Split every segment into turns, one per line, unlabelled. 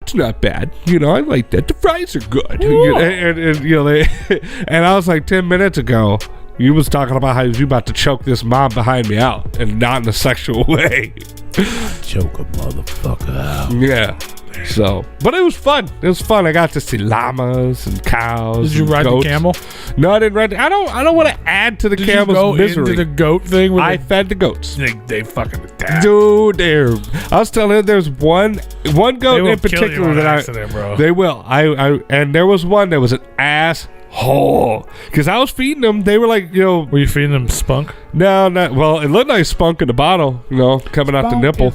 food's not bad. I like that. The fries are good. And I was like, 10 minutes ago, you was talking about how you about to choke this mom behind me out, and not in a sexual way.
Choke a motherfucker out.
Yeah. So, but it was fun. I got to see llamas and cows.
Did you ride
goats.
the camel?
No, I didn't ride. I don't want to add to the camel's misery.
Into the goat thing?
I fed the goats.
They fucking attack.
Dude, I was telling you, there's one goat in particular that
accident, bro.
They will. And there was one that was an asshole. Because I was feeding them. They were like,
Were you feeding them spunk?
No, not well. It looked like spunk in the bottle, coming out the nipple,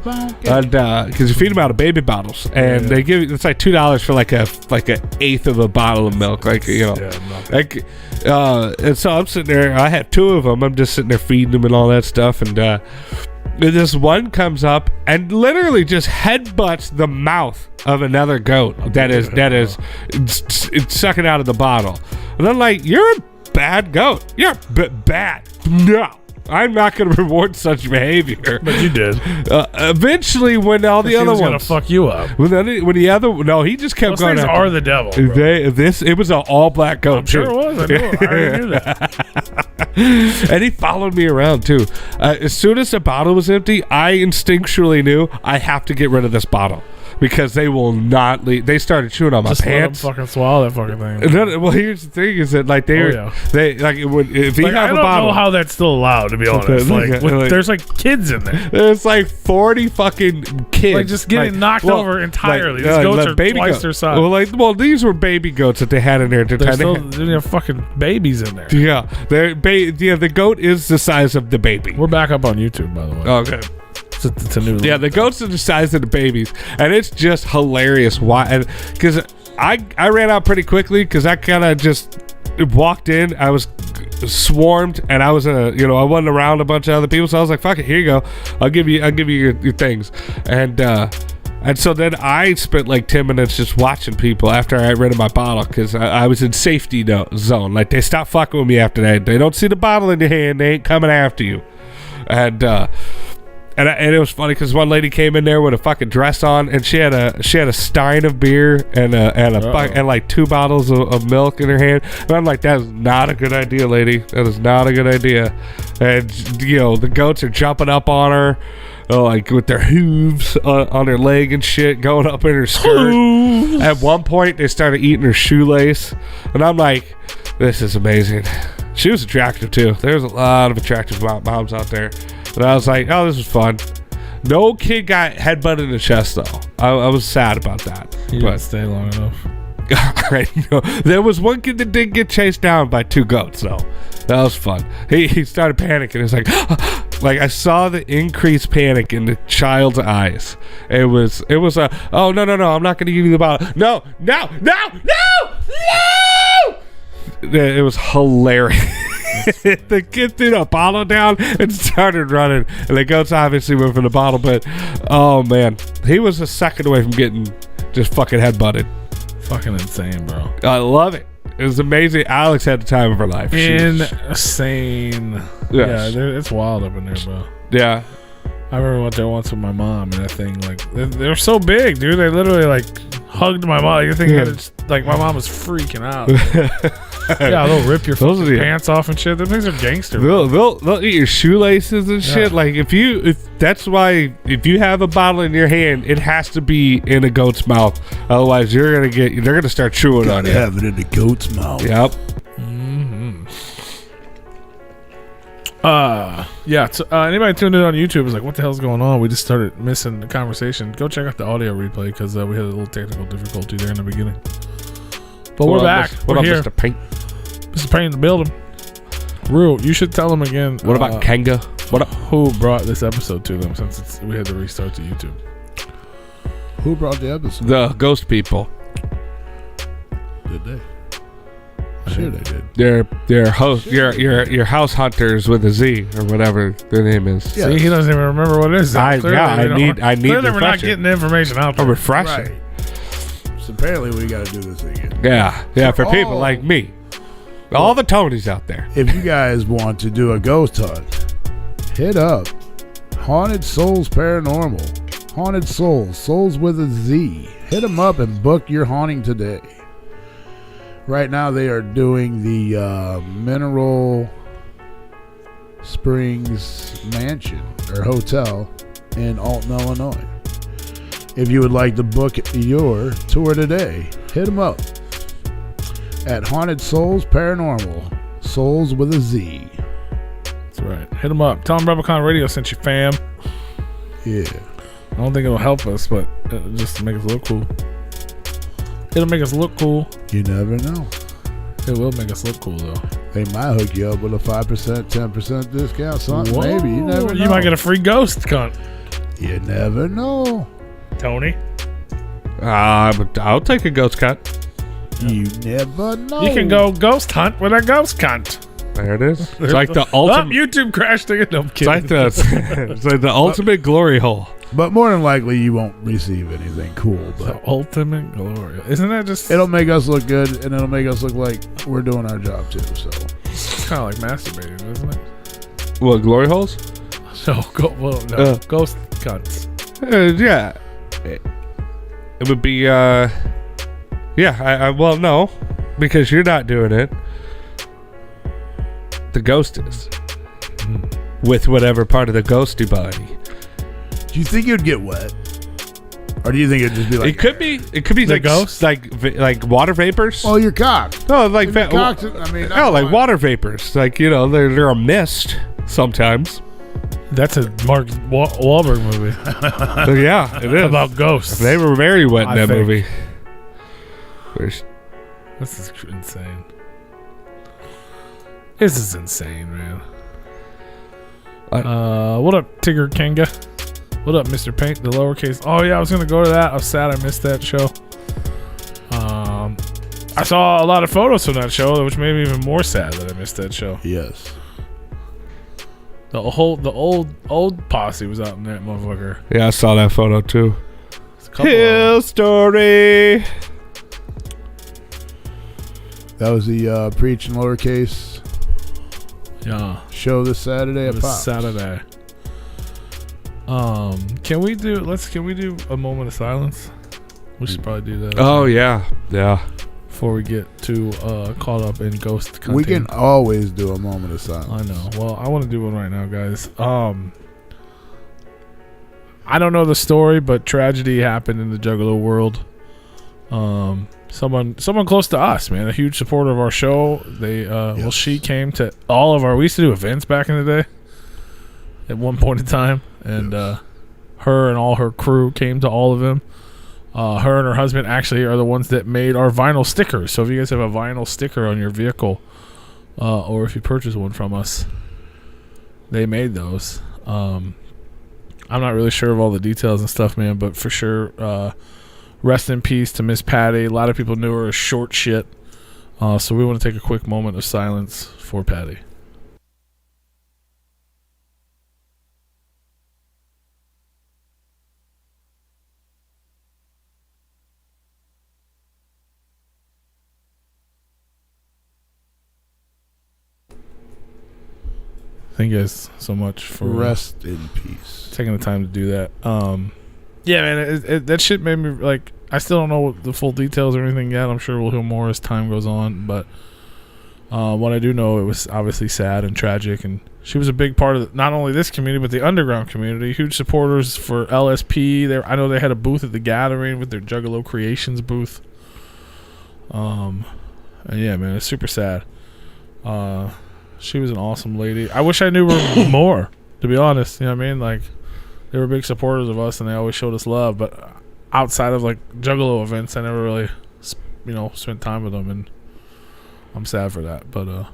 and because you feed them out of baby bottles, and they give it's like $2 for like an eighth of a bottle of milk, and so I'm sitting there. I have 2 of them. I'm just sitting there feeding them and all that stuff, and this one comes up and literally just headbutts the mouth of another goat that is it's sucking out of the bottle, and I'm like, you're a bad goat. You're bad. No. I'm not going to reward such behavior.
But you did.
Eventually, when all the other ones
going to fuck you up.
He just kept going.
Those things are the devil.
It was an all black goat.
I'm sure it was. I already knew that.
And he followed me around too. As soon as the bottle was empty, I instinctually knew I have to get rid of this bottle. Because they will not leave. They started chewing on my pants.
Let them fucking swallow that fucking thing.
No, well, here's the thing: is that like they like if you have a bottle.
I don't know how that's still allowed. To be honest, there's like kids in there.
There's like 40 fucking kids,
like just getting knocked over entirely. These goats are twice their size.
Well, these were baby goats that they had in there.
They're fucking babies in there.
Yeah, the goat is the size of the baby.
We're back up on YouTube, by the way.
Okay.
It's a new
the goats are the size of the babies, and it's just hilarious. Why? Because I ran out pretty quickly because I kind of just walked in. I was swarmed, and I was I wasn't around a bunch of other people, so I was like, "Fuck it, here you go. I'll give you your things." And so then I spent like 10 minutes just watching people after I got rid of my bottle because I was in safety zone. Like they stopped fucking with me after that. They don't see the bottle in your hand, they ain't coming after you. And it was funny because one lady came in there with a fucking dress on, and she had a stein of beer and like 2 bottles of milk in her hand. And I'm like, that is not a good idea, lady. That is not a good idea. And the goats are jumping up on her, like with their hooves on her leg and shit, going up in her skirt. Hooves. At one point, they started eating her shoelace, and I'm like, this is amazing. She was attractive too. There's a lot of attractive moms out there. And I was like, oh, this is fun. No kid got headbutted in the chest, though. I was sad about that.
You didn't stay long enough.
I know. There was one kid that did get chased down by 2 goats, though. That was fun. He started panicking. It's like, like I saw the increased panic in the child's eyes. It was a, oh, no, I'm not going to give you the bottle. No. It was hilarious. The kid threw the bottle down and started running, and the goats obviously went for the bottle, but oh man, he was a second away from getting just fucking headbutted.
Fucking insane, bro.
I love it. It was amazing. Alex had the time of her life.
Insane. Yes. Yeah, it's wild up in there, bro.
Yeah.
I remember went there once with my mom, and that thing, like, they're so big, dude. They literally, like, hugged my mom. You think like my mom was freaking out. Yeah, they'll rip your pants off and shit. Those things are gangster.
They'll eat your shoelaces and shit. Like if that's why if you have a bottle in your hand, it has to be in a goat's mouth. Otherwise, they're gonna start chewing on you.
Have it in the goat's mouth.
Yep.
Mm-hmm. So, anybody tuned in on YouTube is like, what the hell's going on? We just started missing the conversation. Go check out the audio replay because we had a little technical difficulty there in the beginning. But we're back. We're here.
Mr. Paint?
Mr. Paint in the building. Rue, you should tell them again.
What about Kanga?
Who brought this episode to them since we had to restart the YouTube?
Who brought the episode?
The ghost people.
Did they? Sure they did.
They're host. Your house hunters with a Z or whatever their name is.
Yeah. See, he doesn't even remember what it is.
I need.
Clearly, we're not getting the information out there.
A refresher.
Right. So apparently, we got to do this again.
Yeah. For people like me, all the Tonys out there.
If you guys want to do a ghost hunt, hit up Haunted Souls Paranormal. Haunted Souls with a Z. Hit them up and book your haunting today. Right now they are doing the Mineral Springs Mansion or Hotel in Alton, Illinois. If you would like to book your tour today, hit them up at Haunted Souls Paranormal. Souls with a Z.
That's right. Hit them up. Tell them Replicon Radio sent you, fam.
Yeah.
I don't think it'll help us, but just to make us look cool. It'll make us look cool.
You never know.
It will make us look cool, though.
They might hook you up with a 5%, 10% discount. Something.
Whoa.
Maybe. You never know.
You might get a free ghost, cunt.
You never know.
Tony?
I'll take a ghost cut.
You never know.
You can go ghost hunt with a ghost cunt.
There it is. It's like the ultimate.
YouTube crashed again. No, I'm kidding.
It's like the ultimate glory hole.
But more than likely, you won't receive anything cool. But
the ultimate glory. Isn't that just...
It'll make us look good, and it'll make us look like we're doing our job, too. So
it's kind of like masturbating, isn't it?
What, glory holes?
No, ghost cunts.
Yeah. It would be, yeah, well, no, because you're not doing it. The ghost is. With whatever part of the ghosty body.
Do you think you'd get wet? Or do you think it'd just be like...
It could be
the
like
ghost?
Like water vapors.
Oh, you're cocked.
No, like...
like
water vapors. Like, you know, they're a mist sometimes.
That's a Mark Wahlberg movie.
Yeah, it is.
About ghosts.
They were very wet in that movie.
This is insane. This is insane, man. What up, Tigger Kanga? What up, Mr. Paint? The lowercase. Oh yeah, I was gonna go to that. I was sad I missed that show. I saw a lot of photos from that show, which made me even more sad that I missed that show.
Yes.
The old posse was out in that motherfucker.
Yeah, I saw that photo too. Hill story.
That was the Preach in lowercase.
Yeah.
Show this Saturday at Pop.
Saturday. Can we do a moment of silence? We should probably do that.
Oh yeah.
Before we get too caught up in ghost content.
We can always do a moment of silence.
I know. Well, I want to do one right now, guys. I don't know the story, but tragedy happened in the Juggalo world. Someone close to us, man, a huge supporter of our show. They well, she came to all of our. We used to do events back in the day. At one point in time, and her and all her crew came to all of them. Her and her husband actually are the ones that made our vinyl stickers. So if you guys have a vinyl sticker on your vehicle, or if you purchase one from us, they made those. I'm not really sure of all the details and stuff, man, but for sure, rest in peace to Miss Patty. A lot of people knew her as short shit. So we want to take a quick moment of silence for Patty. Thank you guys so much for
rest in peace,
taking the time to do that. Yeah, man, that shit made me like. I still don't know what the full details or anything yet. I'm sure we'll hear more as time goes on. But what I do know, it was obviously sad and tragic, and she was a big part of not only this community but the underground community. Huge supporters for LSP. I know they had a booth at the Gathering with their Juggalo Creations booth. And yeah, man, it's super sad. She was an awesome lady. I wish I knew her more, to be honest. You know what I mean? Like, they were big supporters of us, and they always showed us love. But outside of, like, Juggalo events, I never really, spent time with them, and I'm sad for that. But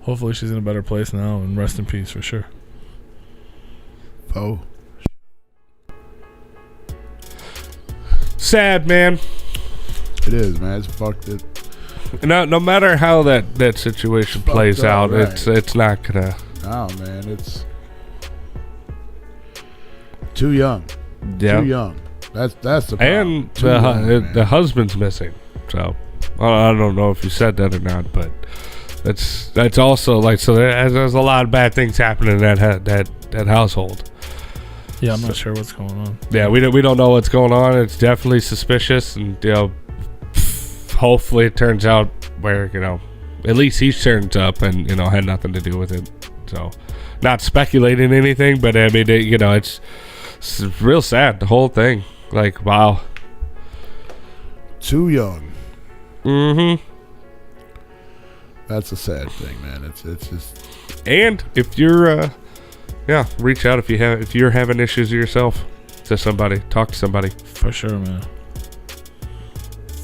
hopefully she's in a better place now, and rest in peace for sure.
Oh.
Sad, man.
It is, man. It's fucked it.
No matter how that situation plays out, right. It's not gonna.
Oh man, it's too young.
Yeah,
too young. That's the problem.
And the husband's missing. So I don't know if you said that or not, but that's also like so. There's a lot of bad things happening in that household.
Yeah, I'm not sure what's going on.
Yeah, we don't know what's going on. It's definitely suspicious, and hopefully it turns out where at least he turns up and had nothing to do with it. So, not speculating anything, but I mean, it's real sad, the whole thing. Like, wow.
Too young.
Mm-hmm.
That's a sad thing, man. It's just.
And if you're, reach out if you're having issues yourself to somebody. Talk to somebody.
For sure, man.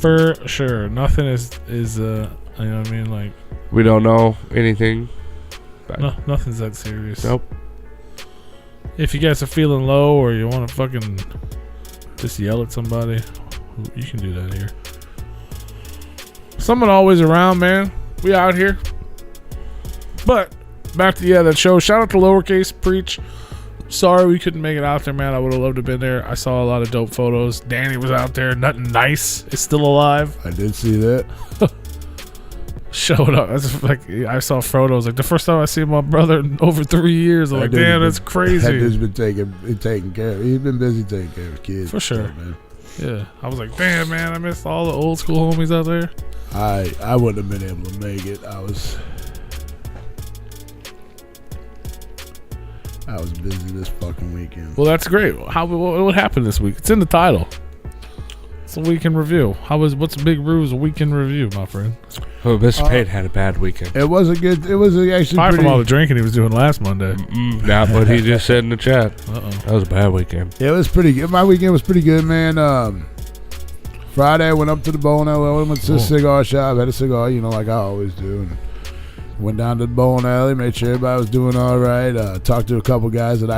For sure. Nothing is you know what I mean? Like,
we don't know anything.
No, nothing's that serious.
Nope.
If you guys are feeling low or you want to fucking just yell at somebody, you can do that here. Someone always around, man. We out here. But back to that show. Shout out to Lowercase Preach. Sorry we couldn't make it out there, man. I would have loved to have been there. I saw a lot of dope photos. Danny was out there. Nothing Nice is still alive.
I did see that.
Showed up. That's like, I saw photos. Like the first time I see my brother in over 3 years. I'm like, damn, that's crazy.
That dude's been taking care of. He's been busy taking care of kids.
For sure,
man.
Yeah, I was like, damn, man, I missed all the old school homies out there.
I wouldn't have been able to make it. I was busy this fucking weekend.
Well, that's great. What happened this week? It's in the title. It's a weekend review. What's Big Rue's weekend review, my friend?
Oh, Mr. Pate had a bad weekend.
It was actually
Apart from all the drinking he was doing last Monday.
Not what he just said in the chat. That was a bad weekend.
It was pretty good. My weekend was pretty good, man. Friday I went up to the bowling alley, went to the cigar shop, had a cigar, like I always do, and went down to the bowling alley, made sure everybody was doing all right. Talked to a couple guys that I